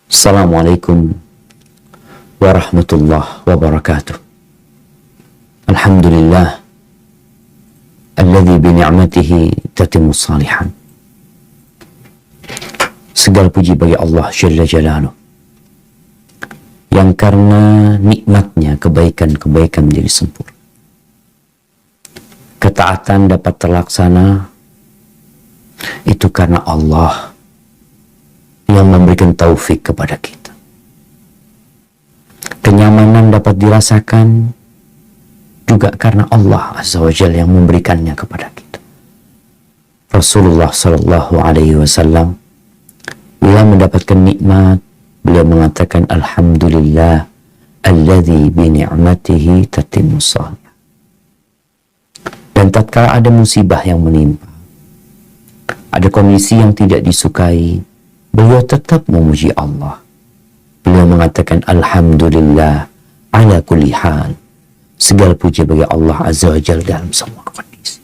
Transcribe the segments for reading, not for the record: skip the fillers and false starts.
Assalamualaikum warahmatullahi wabarakatuh. Alhamdulillah alladzi bi ni'matihi tatimmu shalihan. Segala puji bagi Allah Jalla Jalaluh, yang karena nikmatnya kebaikan-kebaikan menjadi sempurna. Ketaatan dapat terlaksana itu karena Allah yang memberikan taufik kepada kita. Kenyamanan dapat dirasakan juga karena Allah Azza wa Jalla yang memberikannya kepada kita. Rasulullah Sallallahu Alaihi Wasallam bila mendapatkan nikmat, beliau mengatakan Alhamdulillah alladzi bi ni'matihi tatimmu shalihan. Dan tatkala ada musibah yang menimpa, ada kondisi yang tidak disukai, beliau tetap memuji Allah. Beliau mengatakan Alhamdulillah ala kulli hal. Segala puji bagi Allah Azza wa Jalla dalam semua kondisi.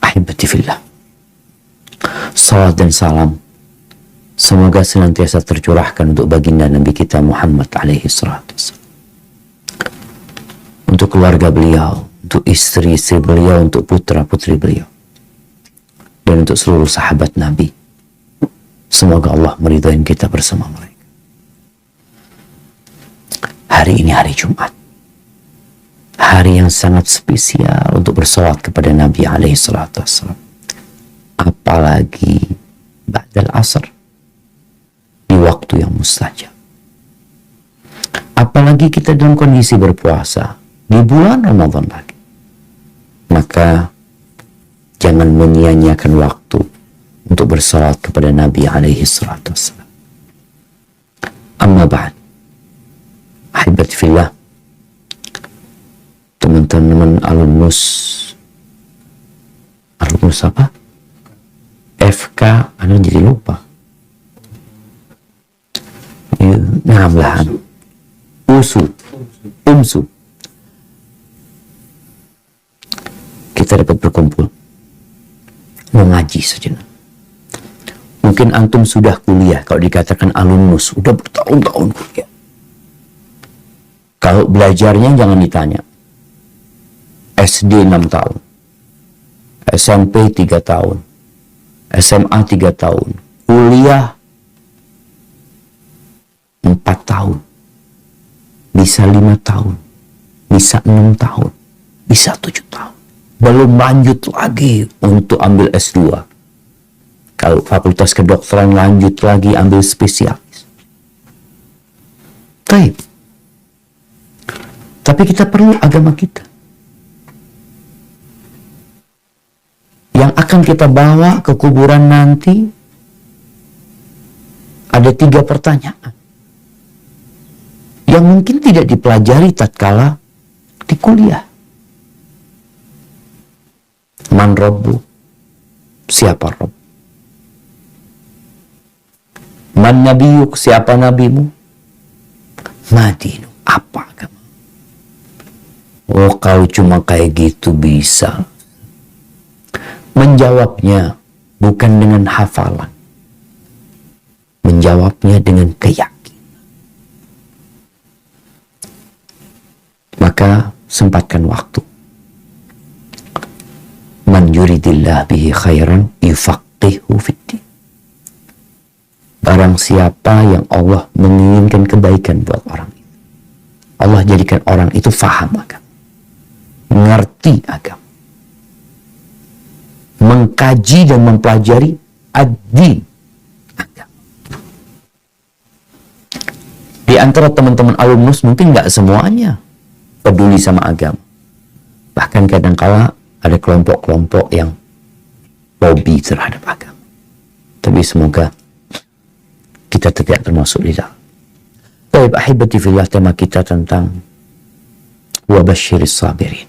Ahibati fillah, salat dan salam semoga senantiasa tercurahkan untuk baginda Nabi kita Muhammad alaihi salatu wassalam, untuk keluarga beliau, untuk istri-istri beliau, untuk putra-putri beliau, dan untuk seluruh sahabat Nabi. Semoga Allah meridhai kita bersama mereka. Hari ini hari Jumat, hari yang sangat spesial untuk bersolat kepada Nabi alaihi salatu wassalam. Apalagi ba'dal asr, di waktu yang mustajab. Apalagi kita dalam kondisi berpuasa di bulan Ramadan lagi. Maka jangan menyia-nyiakan waktu untuk bersalat kepada Nabi alaihi salatu wassalam. Amma ba'd, ahibati fillah, teman-teman alumnus apa? FK, anda jadi lupa. UMSU. Kita dapat berkumpul mengaji sejenak. Mungkin antum sudah kuliah, kalau dikatakan alumnus, sudah bertahun-tahun kuliah. Kalau belajarnya jangan ditanya. SD 6 tahun, SMP 3 tahun, SMA 3 tahun, kuliah 4 tahun, bisa 5 tahun, bisa 6 tahun, bisa 7 tahun. Belum lanjut lagi untuk ambil S2. Kalau fakultas kedokteran lanjut lagi ambil spesialis. Baik. Tapi kita perlu agama kita, yang akan kita bawa ke kuburan nanti. Ada 3 pertanyaan yang mungkin tidak dipelajari tatkala di kuliah. Man Rabbu, siapa Rabb? Man Nabiyuk, siapa nabimu? Madinu, apa agama? Oh, kalau cuma kayak gitu bisa. Menjawabnya bukan dengan hafalan, menjawabnya dengan keyakinan. Maka sempatkan waktu. Man yuridillah bihi khairan yufaqihu fiddin. Barang siapa yang Allah menginginkan kebaikan buat orang itu, Allah jadikan orang itu faham agama, mengerti agama, mengkaji dan mempelajari ad-din, agama. Di antara teman-teman alumnus mungkin nggak semuanya peduli sama agama. Bahkan kadang-kala ada kelompok-kelompok yang lobby terhadap agama. Tapi semoga kita tidak termasuk di dalam. Baik, ahibati fillah, tema kita tentang wabasyiris sabirin.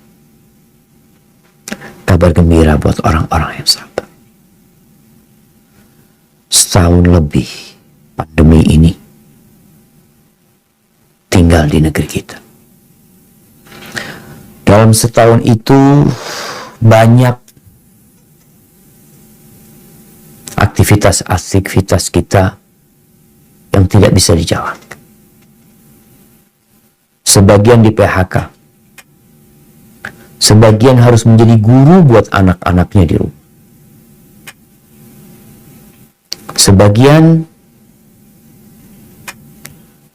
Kabar gembira buat orang-orang yang sabar. Setahun lebih pandemi ini tinggal di negeri kita. Dalam setahun itu banyak aktivitas kita yang tidak bisa dijalankan. Sebagian di PHK. Sebagian harus menjadi guru buat anak-anaknya di rumah. Sebagian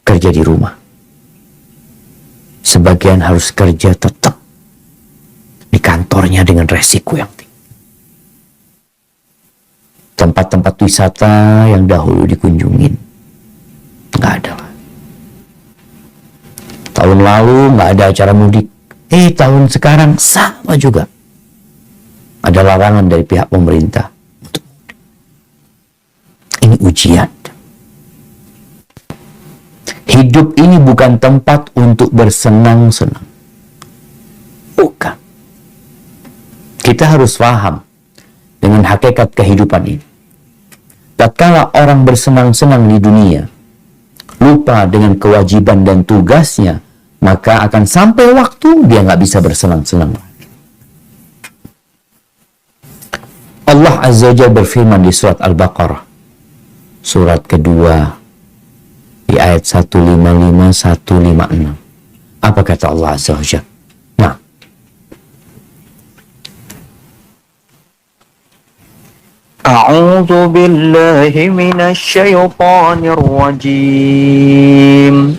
kerja di rumah. Sebagian harus kerja tetap di kantornya dengan resiko yang tinggi. Tempat-tempat wisata yang dahulu dikunjungin nggak ada lah. Tahun lalu nggak ada acara mudik. Tahun sekarang sama juga. Ada larangan dari pihak pemerintah untuk mudik. Ini ujian. Hidup ini bukan tempat untuk bersenang-senang. Bukan. Kita harus paham dengan hakikat kehidupan ini. Tatkala orang bersenang-senang di dunia, lupa dengan kewajiban dan tugasnya, maka akan sampai waktu dia nggak bisa bersenang-senang lagi. Allah Azza wa Jalla berfirman di surat Al-Baqarah, surat kedua, di ayat 155-156. Apa kata Allah Azza wa Jalla? Nah, A'udzu billahi minasy syaithanir rajim.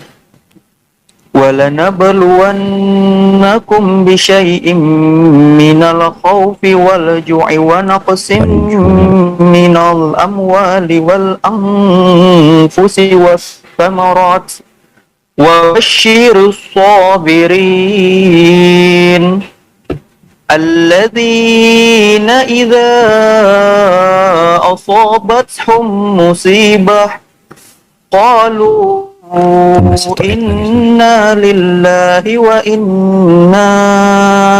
وَلَنَبْلُوَنَّكُمْ بِشَيْءٍ مِّنَ الْخَوْفِ وَالْجُوعِ وَنَقْصٍ مِّنَ الْأَمْوَالِ وَالْأَنفُسِ وَالثَّمَرَاتِ وَبَشِّرِ الصَّابِرِينَ الَّذِينَ إِذَا أَصَابَتْهُم مُّصِيبَةٌ قَالُوا inna lillahi wa inna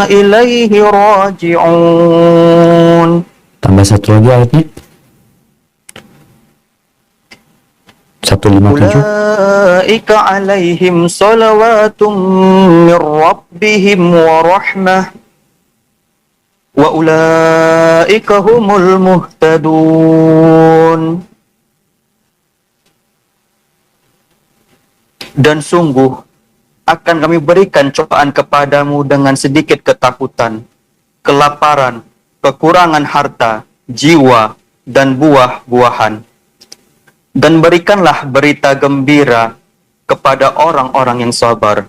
ilaihi raji'un. Tambah satu lagi ayatnya. 157. Ulaika alaihim salawatum min rabbihim wa rahmah wa ulaika humul muhtadun. Dan sungguh akan kami berikan cobaan kepadamu dengan sedikit ketakutan, kelaparan, kekurangan harta, jiwa, dan buah-buahan. Dan berikanlah berita gembira kepada orang-orang yang sabar,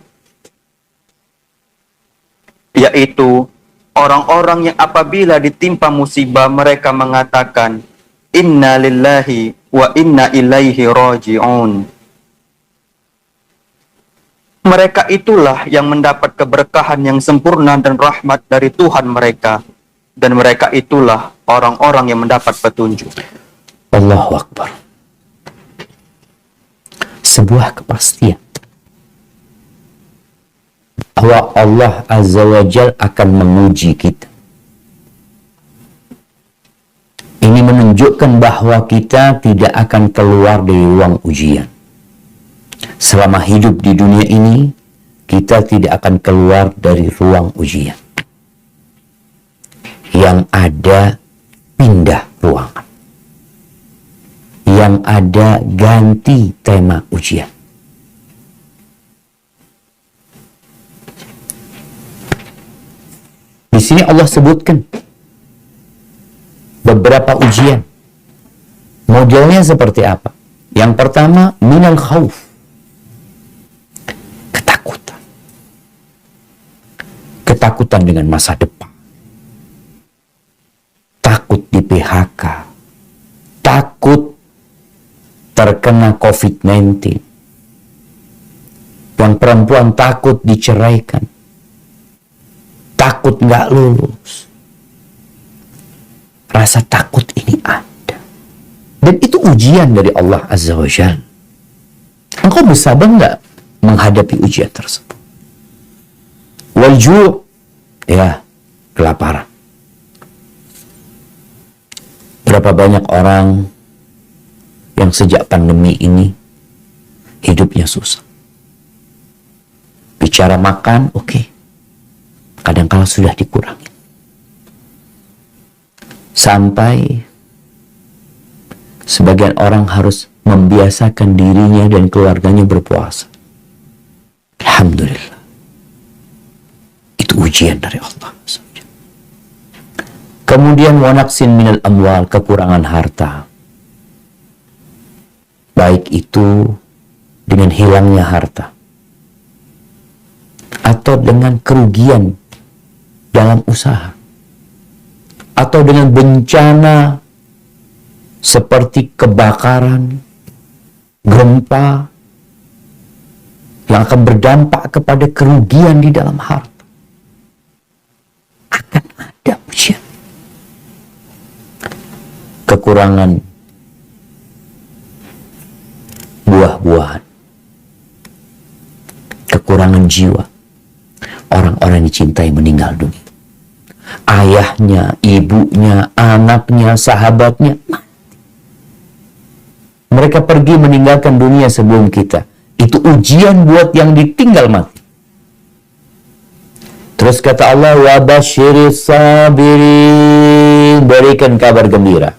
yaitu orang-orang yang apabila ditimpa musibah mereka mengatakan, Inna lillahi wa inna ilaihi raji'un. Mereka itulah yang mendapat keberkahan yang sempurna dan rahmat dari Tuhan mereka. Dan mereka itulah orang-orang yang mendapat petunjuk. Allahu Akbar. Sebuah kepastian bahwa Allah Azza wa Jalla akan menguji kita. Ini menunjukkan bahwa kita tidak akan keluar dari ruang ujian. Selama hidup di dunia ini, kita tidak akan keluar dari ruang ujian. Yang ada pindah ruangan. Yang ada ganti tema ujian. Di sini Allah sebutkan beberapa ujian. Modelnya seperti apa? Yang pertama, minal khauf. Ketakutan dengan masa depan, takut di PHK, takut terkena COVID-19, yang perempuan takut diceraikan, takut nggak lulus. Rasa takut ini ada, dan itu ujian dari Allah Azza wa Jalla. Engkau bersabar nggak menghadapi ujian tersebut? Wal-ju', ya, kelaparan. Berapa banyak orang yang sejak pandemi ini hidupnya susah. Bicara makan, oke. Kadang-kala sudah dikurangi. Sampai sebagian orang harus membiasakan dirinya dan keluarganya berpuasa. Alhamdulillah. Itu ujian dari Allah. Kemudian wanaksin minal amwal, kekurangan harta. Baik itu dengan hilangnya harta atau dengan kerugian dalam usaha atau dengan bencana seperti kebakaran, gempa yang akan berdampak kepada kerugian di dalam harta. Akan ada ujian. Kekurangan buah-buahan, kekurangan jiwa, orang-orang yang dicintai meninggal dunia, ayahnya, ibunya, anaknya, sahabatnya mati. Mereka pergi meninggalkan dunia sebelum kita. Itu ujian buat yang ditinggal mati. Terus kata Allah, wa basyiris sabirin, berikan kabar gembira.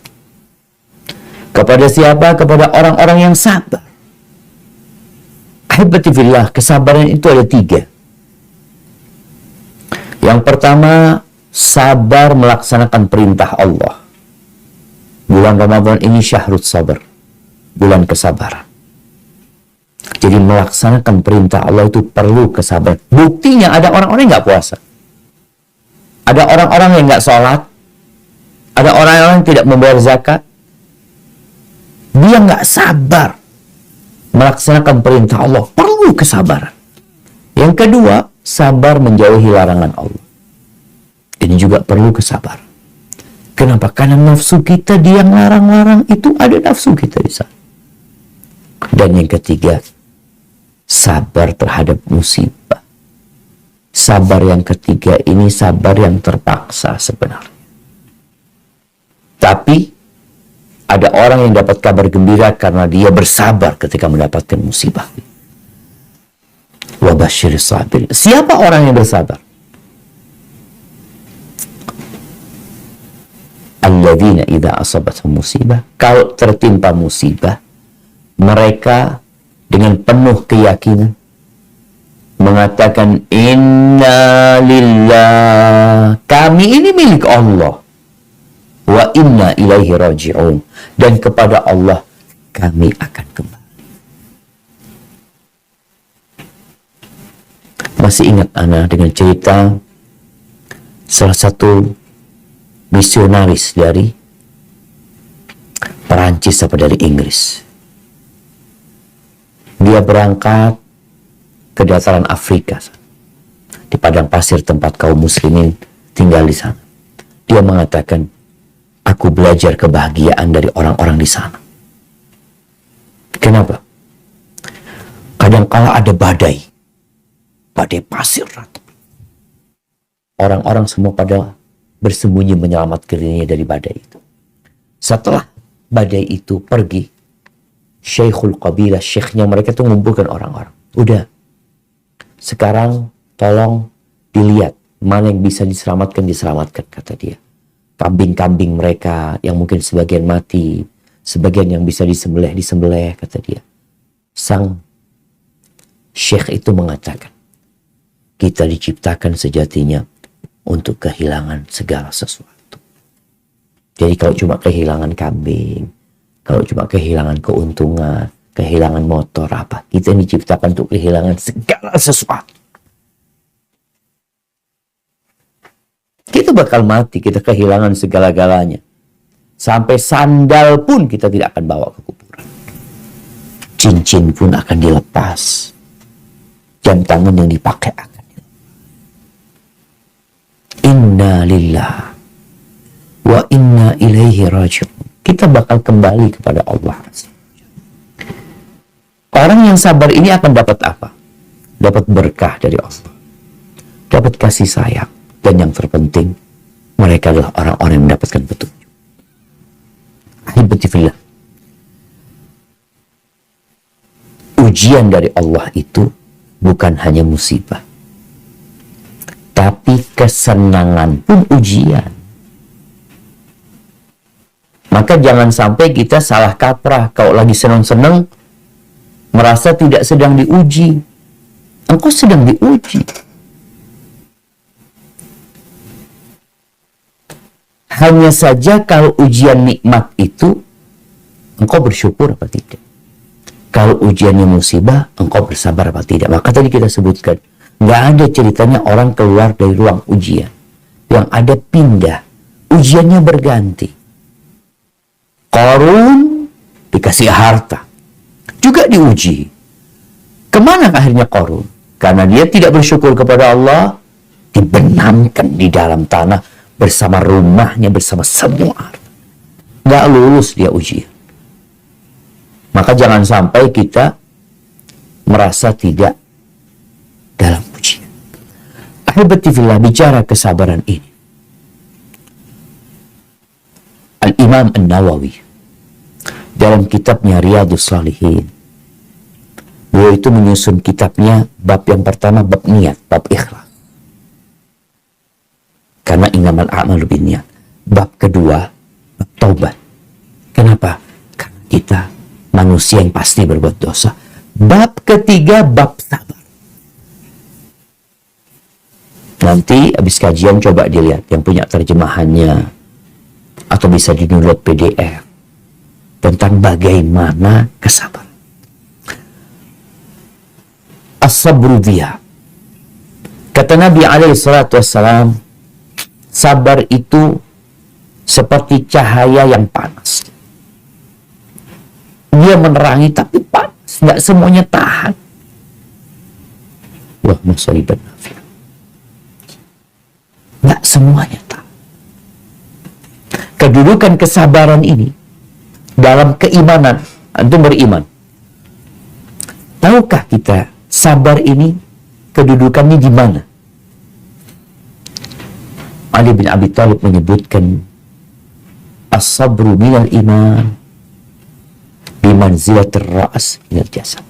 Kepada siapa? Kepada orang-orang yang sabar. Ahibati fillah, kesabaran itu ada 3. Yang pertama, sabar melaksanakan perintah Allah. Bulan Ramadan ini syahrul sabar, bulan kesabaran. Jadi melaksanakan perintah Allah itu perlu kesabaran. Buktinya ada orang-orang yang nggak puasa. Ada orang-orang yang nggak sholat. Ada orang-orang yang tidak membayar zakat. Dia nggak sabar melaksanakan perintah Allah. Perlu kesabaran. Yang kedua, sabar menjauhi larangan Allah. Ini juga perlu kesabaran. Kenapa? Karena nafsu kita dia yang larang-larang itu ada nafsu kita di sana. Dan yang ketiga, sabar terhadap musibah. Sabar yang ketiga ini sabar yang terpaksa sebenarnya. Tapi ada orang yang dapat kabar gembira karena dia bersabar ketika mendapatkan musibah. Wa basyiris sabirin. Siapa orang yang bersabar? Alladzina idza asabathum musibah, kalau tertimpa musibah, mereka dengan penuh keyakinan mengatakan inna lillah, kami ini milik Allah, wa inna ilaihi raji'un, dan kepada Allah kami akan kembali. Masih ingat ana dengan cerita salah satu misionaris dari Perancis apa dari Inggris. Dia berangkat ke dataran Afrika, di padang pasir tempat kaum muslimin tinggal di sana. Dia mengatakan, aku belajar kebahagiaan dari orang-orang di sana. Kenapa? Kadangkala ada badai pasir. Orang-orang semua pada bersembunyi menyelamatkan dirinya dari badai itu. Setelah badai itu pergi, Syekhul Qabilah, syekhnya mereka tuh mengumpulkan orang-orang. Udah, sekarang tolong dilihat mana yang bisa diselamatkan, kata dia. Kambing-kambing mereka yang mungkin sebagian mati, sebagian yang bisa disembelih, kata dia. Sang syekh itu mengatakan, kita diciptakan sejatinya untuk kehilangan segala sesuatu. Jadi kalau cuma kehilangan kambing, kalau cuma kehilangan keuntungan, kehilangan motor apa, kita diciptakan untuk kehilangan segala sesuatu. Kita bakal mati, kita kehilangan segala-galanya. Sampai sandal pun kita tidak akan bawa ke kuburan. Cincin pun akan dilepas. Jam tangan yang dipakai akan dilepas. Inna lillah wa inna ilaihi raji'un. Kita bakal kembali kepada Allah. Orang yang sabar ini akan dapat apa? Dapat berkah dari Allah. Dapat kasih sayang. Dan yang terpenting, mereka adalah orang-orang yang mendapatkan petunjuk. Ahibati fillah. Ujian dari Allah itu bukan hanya musibah. Tapi kesenangan pun ujian. Maka jangan sampai kita salah kaprah. Kalau lagi senang-senang, merasa tidak sedang diuji. Engkau sedang diuji. Hanya saja kalau ujian nikmat itu, engkau bersyukur apa tidak? Kalau ujiannya musibah, engkau bersabar apa tidak? Maka tadi kita sebutkan, nggak ada ceritanya orang keluar dari ruang ujian. Yang ada pindah. Ujiannya berganti. Qarun dikasih harta. Juga diuji. Kemana akhirnya Qarun? Karena dia tidak bersyukur kepada Allah, dibenamkan di dalam tanah bersama rumahnya, bersama semua harta. Nggak lulus dia ujian. Maka jangan sampai kita merasa tidak dalam ujian. Ahibati fillah, bicara kesabaran ini, Al-Imam An-Nawawi dalam kitabnya Riyadhus Shalihin, beliau itu menyusun kitabnya bab yang pertama bab niat, bab ikhlas. Karena innamal a'malu binniyat. Bab kedua bab taubat. Kenapa? Karena kita manusia yang pasti berbuat dosa. Bab ketiga bab sabar. Nanti habis kajian coba dilihat yang punya terjemahannya atau bisa di-download PDF tentang bagaimana kesabaran. As-sabru diya. Kata Nabi alaihi salatu wassalam, sabar itu seperti cahaya yang panas. Dia menerangi tapi panas, nggak semuanya tahan. Wah, musibah nafi'ah. Nggak semuanya tahan. Kedudukan kesabaran ini dalam keimanan, antum beriman. Tahukah kita sabar ini kedudukannya di mana? Ali bin Abi Thalib menyebutkan as-sabru minal iman bimanzilatir ra's minal jasad.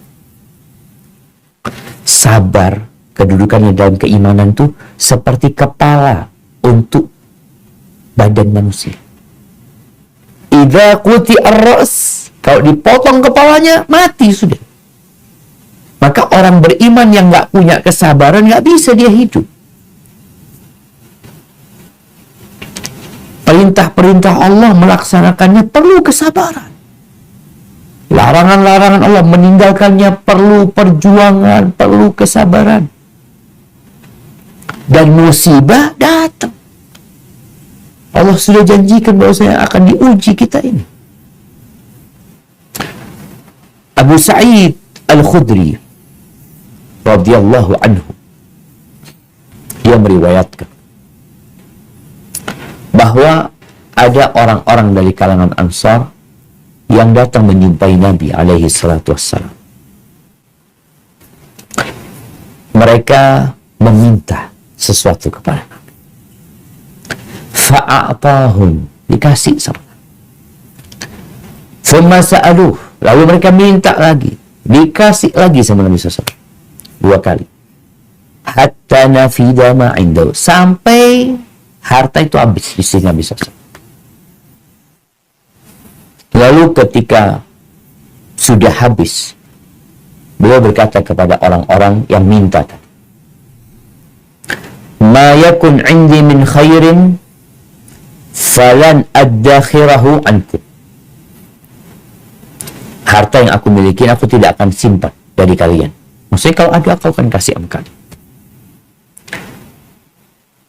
Sabar kedudukannya dalam keimanan itu seperti kepala untuk badan manusia. Idza quti'ar ra's, kalau dipotong kepalanya mati sudah. Maka orang beriman yang nggak punya kesabaran nggak bisa dia hidup. Perintah-perintah Allah melaksanakannya perlu kesabaran. Larangan-larangan Allah meninggalkannya perlu perjuangan, perlu kesabaran. Dan musibah datang. Allah sudah janjikan bahwa saya akan diuji kita ini. Abu Sa'id Al-Khudri radhiyallahu anhu, dia meriwayatkan bahwa ada orang-orang dari kalangan Ansar yang datang menjumpai Nabi alaihi salatu wassalam. Mereka meminta sesuatu kepada Nabi. Fa'atahum, dikasih sama Nabi. Thumma sa'aluh, lalu mereka minta lagi, dikasih lagi sama Nabi SAW. 2 kali. Hatta nafida ma indahu, sampai harta itu habis di sini Nabi SAW. Lalu ketika sudah habis, beliau berkata kepada orang-orang yang minta tadi, ma yakun indi min khairin falan addakhirahu ankum. Harta yang aku miliki aku tidak akan simpan dari kalian. Maksudnya kalau ada aku akan kasih engkau.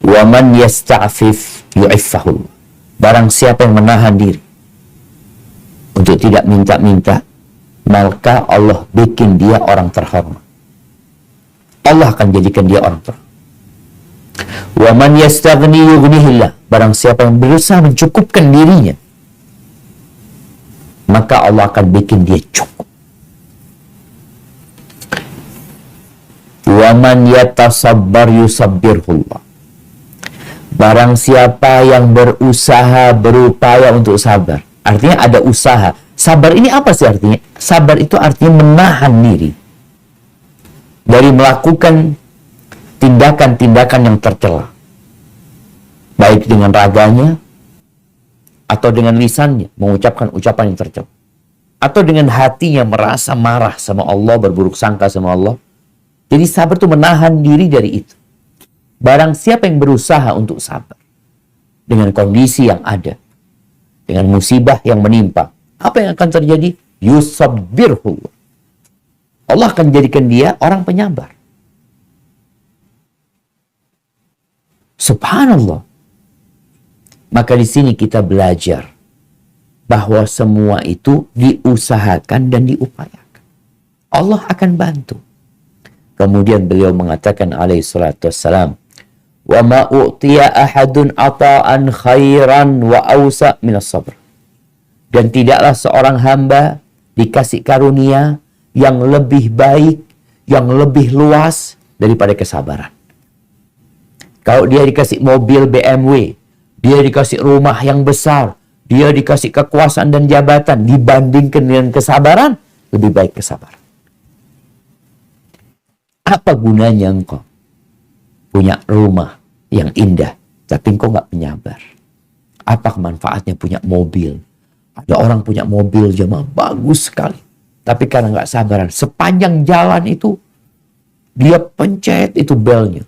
Wa man yasta'fif yu'iffahu. Barang siapa yang menahan diri untuk tidak minta-minta, maka Allah bikin dia orang terhormat. Allah akan jadikan dia orang terhormat. Wa man yastaghni yughnihillah. Barang siapa yang berusaha mencukupkan dirinya, maka Allah akan bikin dia cukup. Wa man yatasabbar yusabbirhullah. Barang siapa yang berusaha, berupaya untuk sabar. Artinya ada usaha. Sabar ini apa sih artinya? Sabar itu artinya menahan diri dari melakukan tindakan-tindakan yang tercela. Baik dengan raganya atau dengan lisannya mengucapkan ucapan yang tercela, atau dengan hatinya merasa marah sama Allah, berburuk sangka sama Allah. Jadi sabar itu menahan diri dari itu. Barang siapa yang berusaha untuk sabar dengan kondisi yang ada, dengan musibah yang menimpa, apa yang akan terjadi? Yusabbirhu. Allah akan jadikan dia orang penyabar. Subhanallah. Maka di sini kita belajar bahwa semua itu diusahakan dan diupayakan. Allah akan bantu. Kemudian beliau mengatakan alaihi salatu wassalam, "Wa ma u'tiya ahadun ata'an khairan wa awsa' minas sabr." Dan tidaklah seorang hamba dikasih karunia yang lebih baik, yang lebih luas daripada kesabaran. Kalau dia dikasih mobil BMW, dia dikasih rumah yang besar, dia dikasih kekuasaan dan jabatan, dibandingkan dengan kesabaran, lebih baik kesabaran. Apa gunanya engkau punya rumah yang indah, tapi engkau nggak penyabar? Apa manfaatnya punya mobil? Ada orang punya mobil jemaah bagus sekali, tapi karena nggak sabaran, sepanjang jalan itu dia pencet itu belnya,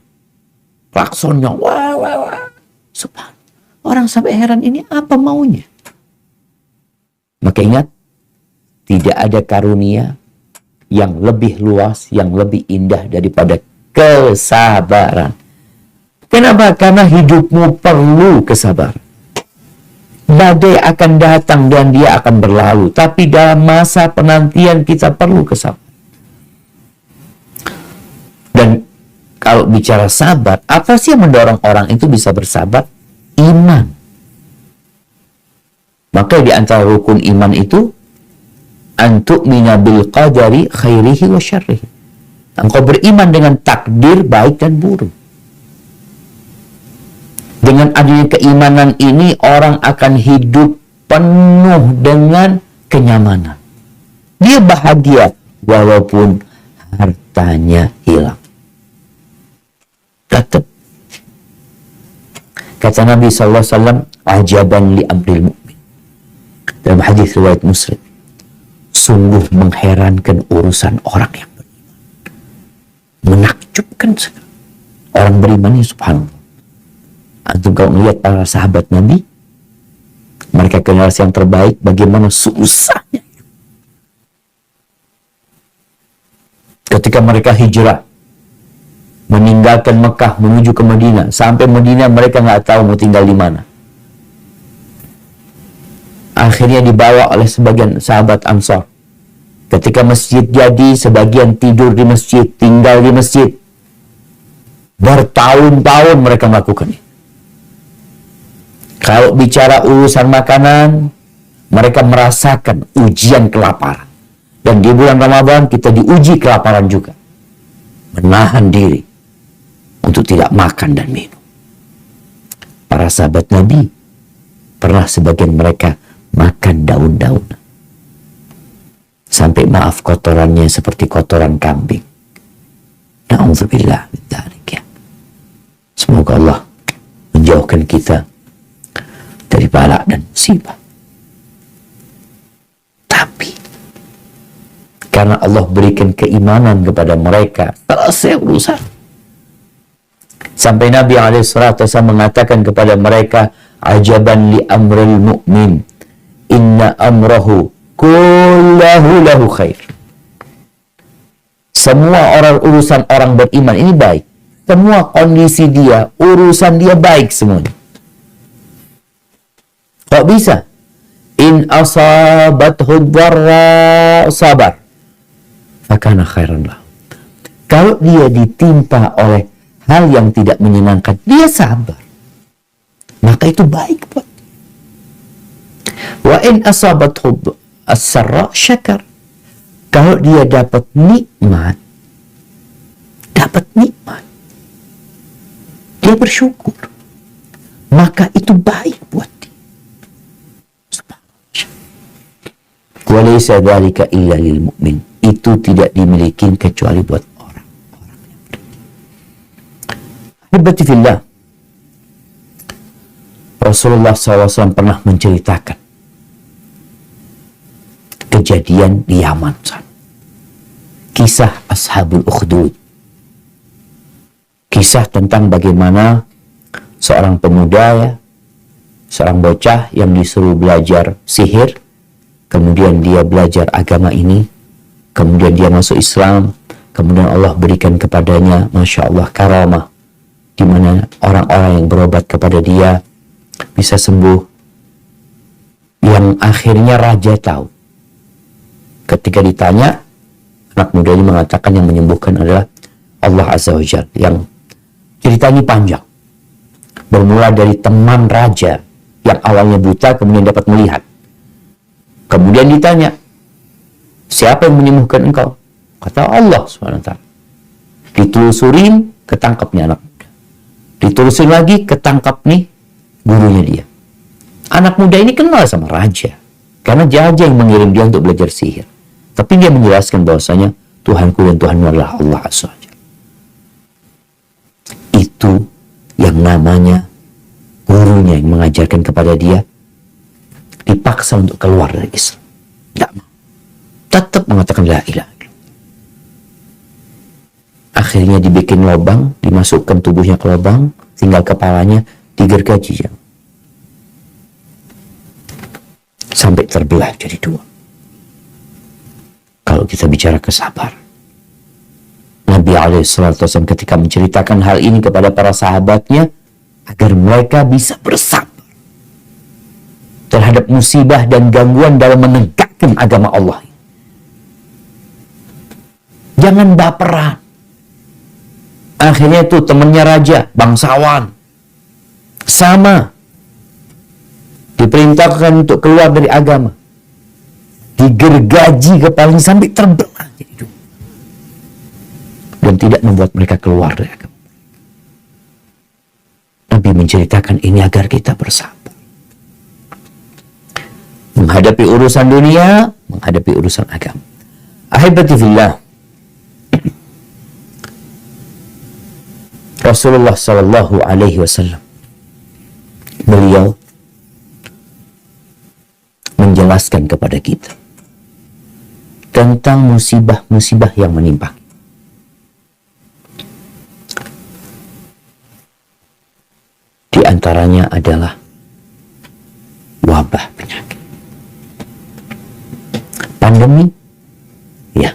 klaksonnya, wah, wah, wah. Subhanallah. Orang sampai heran, ini apa maunya? Maka ingat, tidak ada karunia yang lebih luas, yang lebih indah daripada kesabaran. Kenapa? Karena hidupmu perlu kesabaran. Badai akan datang dan dia akan berlalu. Tapi dalam masa penantian kita perlu kesabaran. Dan kalau bicara sabar, apa sih yang mendorong orang itu bisa bersabar? Iman. Maka di antara rukun iman itu, antu'mina bil qadari khairihi wa syarrihi. Engkau beriman dengan takdir baik dan buruk. Dengan adanya keimanan ini, orang akan hidup penuh dengan kenyamanan. Dia bahagia walaupun hartanya hilang. Kata Nabi SAW, ajaban li amril mu'min. Dalam hadis riwayat Muslim, sungguh mengherankan urusan orang yang beriman. Menakjubkan sekali. Orang beriman ini subhanallah. Antum kalau melihat para sahabat Nabi, mereka generasi yang terbaik, bagaimana susahnya. Ketika mereka hijrah, meninggalkan Mekah menuju ke Madinah, sampai Madinah mereka nggak tahu mau tinggal di mana. Akhirnya dibawa oleh sebagian sahabat Ansar. Ketika masjid jadi, sebagian tidur di masjid, tinggal di masjid. Bertahun-tahun mereka melakukan ini. Kalau bicara urusan makanan, mereka merasakan ujian kelaparan. Dan di bulan Ramadan kita diuji kelaparan juga. Menahan diri untuk tidak makan dan minum. Para sahabat Nabi, pernah sebagian mereka makan daun-daunan. Sampai maaf kotorannya seperti kotoran kambing. Na'udzubillah min dzalik ya. Semoga Allah menjauhkan kita dari bala dan musibah. Tapi karena Allah berikan keimanan kepada mereka, selesai urusan. Sampai Nabi SAW mengatakan kepada mereka, ajaban li amril mu'min, inna amrahu kullahu lahu khair. Semua urusan orang beriman ini baik. Semua kondisi dia, urusan dia baik semuanya. Kok bisa? In asabathu dharra sabar, fakana khairan lahu. Kalau dia ditimpa oleh hal yang tidak menyenangkan, dia sabar, maka itu baik buat dia. Wa in asabathu as-sarra syakar. Kalau dia dapat nikmat, dia bersyukur, maka itu baik buat dia. Walaysa dzalika illa lil mu'min. Itu tidak dimiliki kecuali buat orang-orang yang beriman. Hibati fillah. Rasulullah SAW pernah menceritakan kejadian di Yaman. Kisah Ashabul Ukhdud. Kisah tentang bagaimana seorang pemuda, seorang bocah yang disuruh belajar sihir, kemudian dia belajar agama ini, kemudian dia masuk Islam, kemudian Allah berikan kepadanya, Masya Allah, karamah, di mana orang-orang yang berobat kepada dia bisa sembuh. Yang akhirnya raja tahu. Ketika ditanya, anak muda ini mengatakan yang menyembuhkan adalah Allah Azza wa Jalla. Yang ceritanya panjang. Bermula dari teman raja yang awalnya buta kemudian dapat melihat. Kemudian ditanya, siapa yang menyembuhkan engkau? Kata Allah SWT. Ditelusurin, ketangkap nih anak muda. Ditelusurin lagi, ketangkap nih gurunya dia. Anak muda ini kenal sama raja. Karena raja yang mengirim dia untuk belajar sihir. Tapi dia menjelaskan bahwasanya Tuhanku dan Tuhanmu adalah Allah Azza wa Jalla. Itu yang namanya gurunya yang mengajarkan kepada dia dipaksa untuk keluar dari Islam. Tidak mau. Tetap mengatakan la ilaha illallah. Akhirnya dibikin lubang, dimasukkan tubuhnya ke lubang, tinggal kepalanya digergaji ya. Sampai terbelah jadi dua. Kalau kita bicara kesabaran, Nabi SAW ketika menceritakan hal ini kepada para sahabatnya agar mereka bisa bersabar terhadap musibah dan gangguan dalam menegakkan agama Allah. Jangan baperan. Akhirnya itu temannya raja, bangsawan, sama diperintahkan untuk keluar dari agama, digergaji kepalanya sampai terbelah jadi dua, dan tidak membuat mereka keluar dari agama. Nabi menceritakan ini agar kita bersabar menghadapi urusan dunia, menghadapi urusan agama. Ahibati fillah, Rasulullah Sallallahu Alaihi Wasallam, beliau menjelaskan kepada kita tentang musibah-musibah yang menimpa. Di antaranya adalah wabah penyakit, pandemi, ya.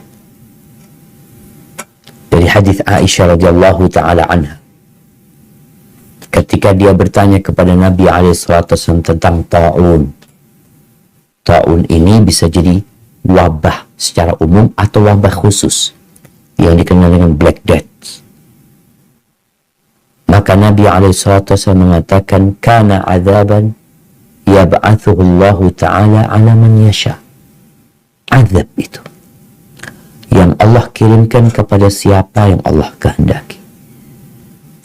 Dari hadis Aisyah radhiyallahu taala anha, ketika dia bertanya kepada Nabi SAW tentang ta'un. Ta'un ini bisa jadi wabah secara umum atau wabah khusus yang dikenal dengan Black Death. Maka Nabi SAW mengatakan, kana adzaban yab'athuhu Allah Ta'ala ala man yasha. Azab itu yang Allah kirimkan kepada siapa yang Allah kehendaki.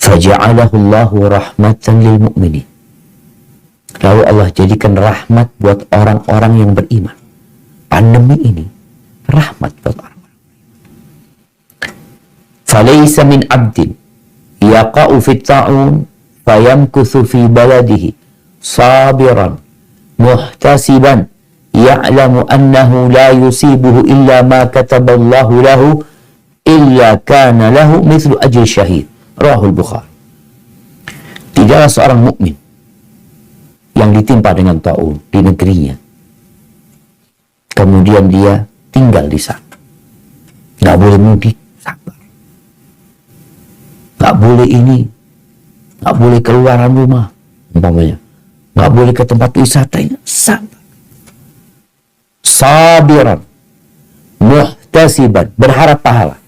Faja'alahu Allah rahmatan lil mu'minin. Lalu Allah jadikan rahmat buat orang-orang yang beriman. Pandemi ini rahmat buat orang-orang beriman. Falaysa min abdin yaqa'u fit ta'un fayamkuthu fi baladihi sabiran muhtasiban ya'lamu annahu la yusibuhu illa ma kataballahu lahu illa kana lahu mithlu ajri syahid. Rawahul Bukhari. Tidaklah seorang mukmin yang ditimpa dengan ta'un di negerinya, kemudian dia tinggal di sana, nggak boleh mudik, sabar. Nggak boleh ini, nggak boleh keluaran rumah, umpamanya, nggak boleh ke tempat wisata, sabar. Sabiran, muhtasiban, berharap pahala.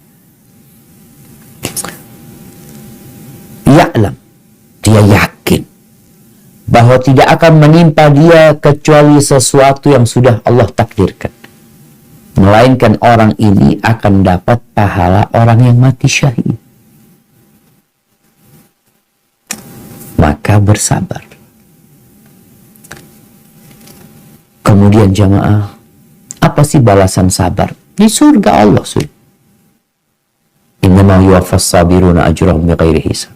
Ya'lam, dia yakin bahwa tidak akan menimpa dia kecuali sesuatu yang sudah Allah takdirkan, melainkan orang ini akan dapat pahala orang yang mati syahid. Maka bersabar. Kemudian jamaah, apa sih balasan sabar? Di surga Allah sudah. Innama yuwaffas sabiruna ajrahum bighairi hisab.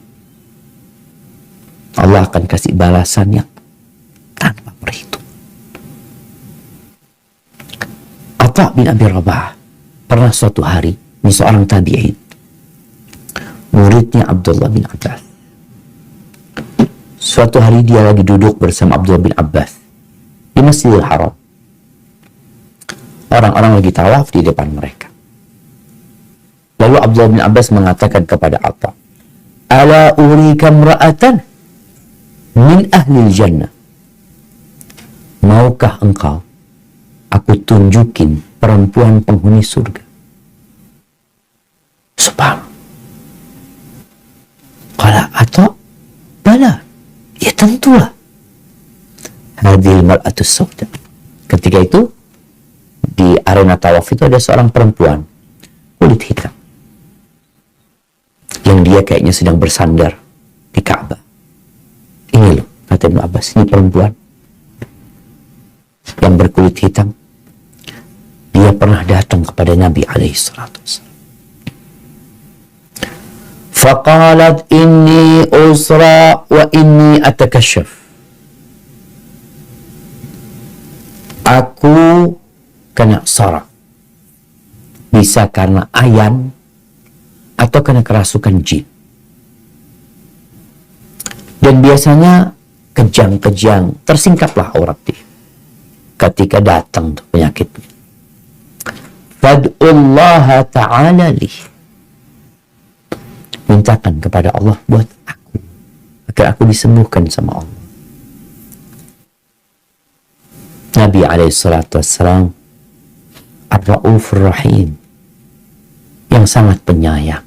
Allah akan kasih balasan yang Atha bin Abi Rabah pernah suatu hari, ini seorang tabi'in, muridnya Abdullah bin Abbas. Suatu hari dia lagi duduk bersama Abdullah bin Abbas di Masjidil Haram. Orang-orang lagi tawaf di depan mereka. Lalu Abdullah bin Abbas mengatakan kepada Atha, "Ala urika imra'atan min ahli jannah." Maukah engkau aku tunjukin perempuan penghuni surga? Subhan. Qala Atha, bala, ya tentulah. Hadhil mar'atus sauda. Ketika itu di arena tawaf itu ada seorang perempuan kulit hitam yang dia kayaknya sedang bersandar di Ka'bah. Ini loh, kata Ibnu Abbas, ini perempuan yang berkulit hitam. Dia pernah datang kepada Nabi alaihi salatu wasallam. Faqalat inni usra wa inni atakashaf. Aku kena saraf. Bisa karena ayan atau kena kerasukan jin. Dan biasanya kejang-kejang tersingkaplah aurat dia ketika datang tuh penyakitnya. Fad'ullaha ta'ala li. Mintakan kepada Allah buat aku agar aku disembuhkan sama Allah. Nabi alaihissalam Ar-Ra'ufur Rahim, yang sangat penyayang,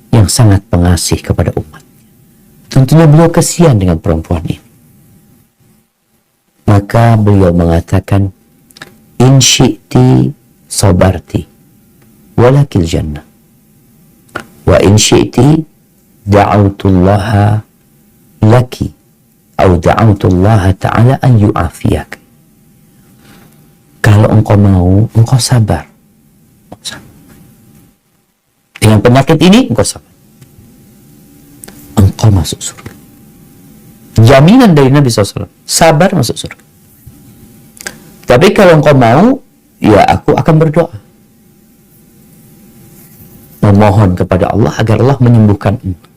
yang sangat pengasih kepada umat. Tentunya beliau kasihan dengan perempuan ini. Maka beliau mengatakan, in syi'ti sabarti walakil jannah wa in syi'ti da'autullaha laki atau da'autullaha ta'ala an yu'afiyak. Kalau engkau mau, engkau sabar. Dengan penyakit ini, engkau sabar. Engkau masuk surga. Jaminan dari Nabi SAW. Sabar masuk surga. Tapi kalau engkau mau, ya aku akan berdoa. Memohon kepada Allah agar Allah menyembuhkan engkau.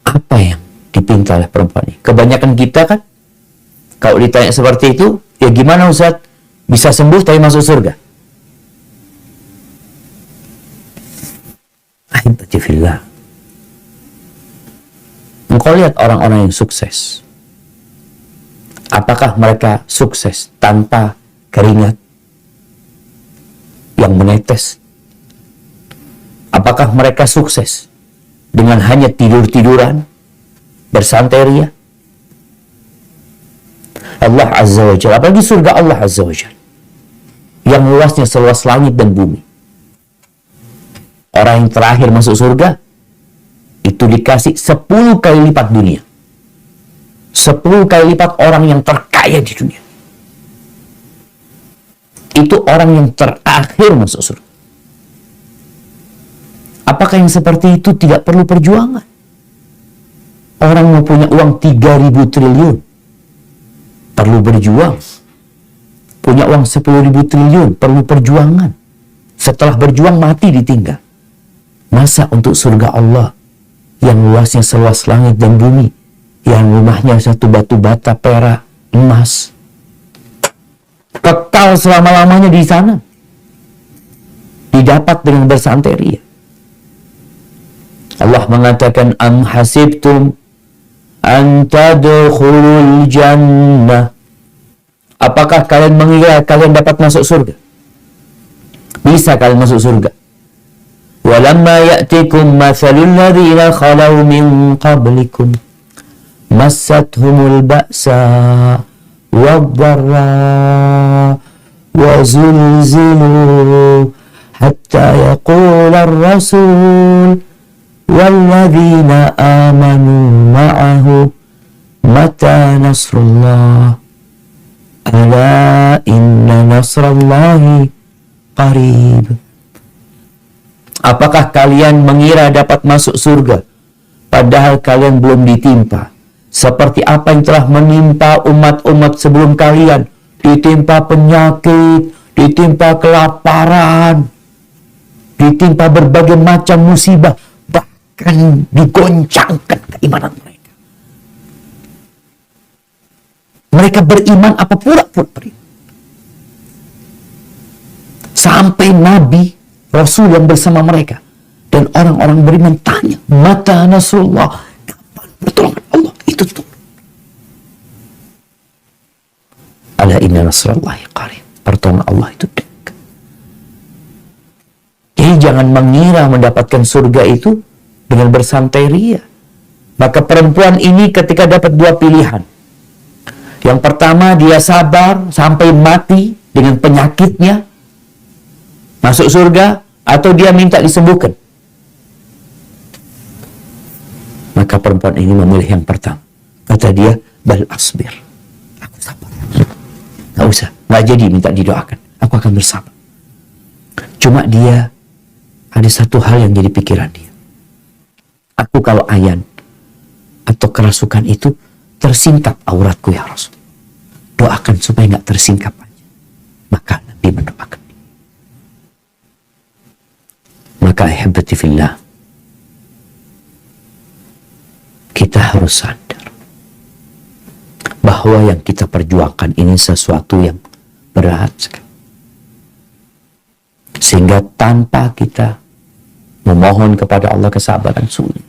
Apa yang dipinta oleh perempuan ini? Kebanyakan kita kan, kalau ditanya seperti itu, ya gimana Ustaz? Bisa sembuh tapi masuk surga? Ahibati fillah. Engkau lihat orang-orang yang sukses. Apakah mereka sukses tanpa keringat yang menetes? Apakah mereka sukses dengan hanya tidur-tiduran, bersantai ria? Allah Azza wa Jalla, apalagi surga Allah Azza wa Jalla, yang luasnya seluas langit dan bumi. Orang yang terakhir masuk surga itu dikasih 10 kali lipat dunia. 10 kali lipat orang yang terkaya di dunia. Itu orang yang terakhir masuk surga. Apakah yang seperti itu tidak perlu perjuangan? Orang mau punya uang 3.000 triliun, perlu berjuang. Punya uang 10.000 triliun, perlu perjuangan. Setelah berjuang, mati ditinggal. Masa untuk surga Allah yang luasnya seluas langit dan bumi, yang rumahnya satu batu bata, perak, emas, kekal selama-lamanya di sana, didapat dengan bersantai ria. Allah mengatakan, am hasibtum an tadkhulul jannah. Apakah kalian mengira kalian dapat masuk surga? Bisa kalian masuk surga. Walamma ya'tikum mathalul ladzina khalau min qablikum massathumul ba'sa wad-dharra wa zulzilu hatta yaqula ar-rasul walladzina amanu ma'ahu mata nasrullah ala inna nasrallahi qarib. Apakah kalian mengira dapat masuk surga padahal kalian belum ditimpa seperti apa yang telah menimpa umat-umat sebelum kalian ditimpa penyakit, ditimpa kelaparan, ditimpa berbagai macam musibah, bahkan digoncangkan keimanan mereka. Mereka beriman apa pura-pura beriman. Sampai Nabi, Rasul yang bersama mereka, dan orang-orang beriman tanya, mata Nasrullah, kapan pertolongan Allah itu turun? Ala inna nasrallahi qarib. Pertolongan Allah itu dekat. Jadi jangan mengira mendapatkan surga itu dengan bersantai ria. Maka perempuan ini ketika dapat dua pilihan. Yang pertama, dia sabar sampai mati dengan penyakitnya, masuk surga, atau dia minta disembuhkan. Maka perempuan ini memilih yang pertama. Kata dia, bal asbir. Aku sabar. Nggak usah, nggak jadi minta didoakan. Aku akan bersabar. Cuma dia ada satu hal yang jadi pikiran dia. Aku kalau ayan atau kerasukan itu tersingkap auratku ya Rasul. Doakan supaya nggak tersingkap aja. Maka Nabi mendoakan. Maka ahibati fillah, kita harus sadar bahwa yang kita perjuangkan ini sesuatu yang berat sekali. Sehingga tanpa kita memohon kepada Allah kesabaran sulit.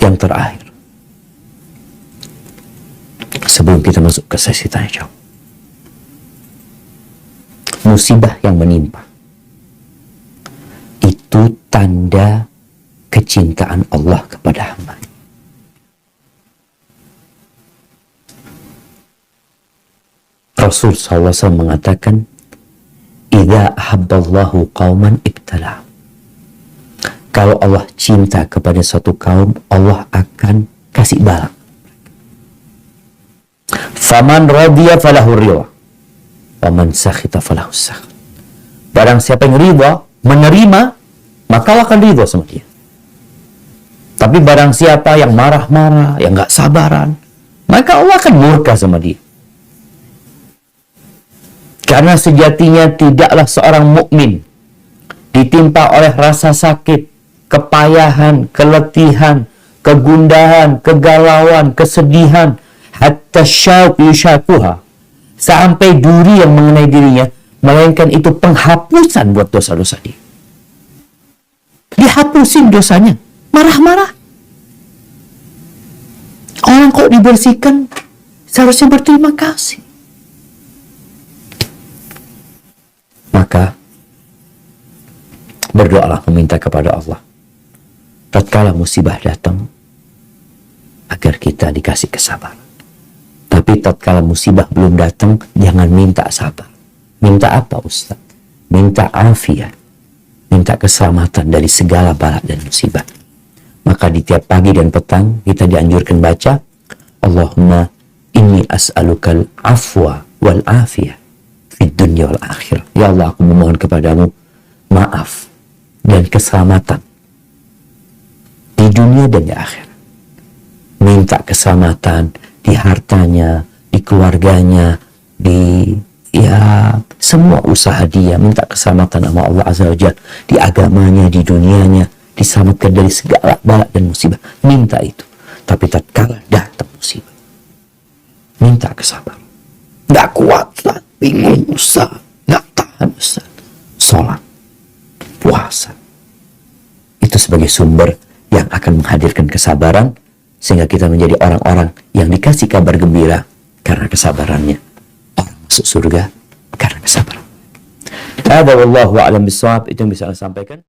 Yang terakhir, sebelum kita masuk ke sesi tanya jawab, musibah yang menimpa itu tanda kecintaan Allah kepada hamba. Rasul SAW mengatakan, idza ahabballahu qauman ibtala. Kalau Allah cinta kepada satu kaum, Allah akan kasih bala. Faman radiya falahu ridha, waman sakhita falahu sakht. Barang siapa yang ridha, menerima, maka Allah akan ridha sama dia. Tapi barang siapa yang marah-marah, yang gak sabaran, maka Allah akan murka sama dia. Karena sejatinya tidaklah seorang mukmin ditimpa oleh rasa sakit, kepayahan, keletihan, kegundahan, kegalauan, kesedihan, hatta syauq yushakuha, sampai duri yang mengenai dirinya, melainkan itu penghapusan buat dosa-dosa dia. Dihapusin dosanya, marah-marah. Orang kok dibersihkan, seharusnya berterima kasih. Maka berdoalah meminta kepada Allah tatkala musibah datang agar kita dikasih kesabaran. Tapi tatkala musibah belum datang, jangan minta sabar. Minta apa Ustaz? Minta afiat, minta keselamatan dari segala bala dan musibah. Maka di tiap pagi dan petang kita dianjurkan baca, Allahumma inni as'alukal afwa wal afiyah di dunia wal akhir. Ya Allah, aku memohon kepadamu maaf dan keselamatan di dunia dan di akhir. Minta keselamatan di hartanya, di keluarganya, di semua usaha dia. Minta keselamatan sama Allah Azza wa Jalla di agamanya, di dunianya, diselamatkan dari segala bala dan musibah. Minta itu. Tapi tatkala datang musibah, minta kesabaran. Nggak kuat, bingung, Ustaz, nggak tahan, Ustaz. Sholat, puasa, itu sebagai sumber yang akan menghadirkan kesabaran, sehingga kita menjadi orang-orang yang dikasih kabar gembira karena kesabarannya. Orang masuk surga karena kesabaran. Ada wallahu a'lam bishawab. Itu yang bisa saya sampaikan.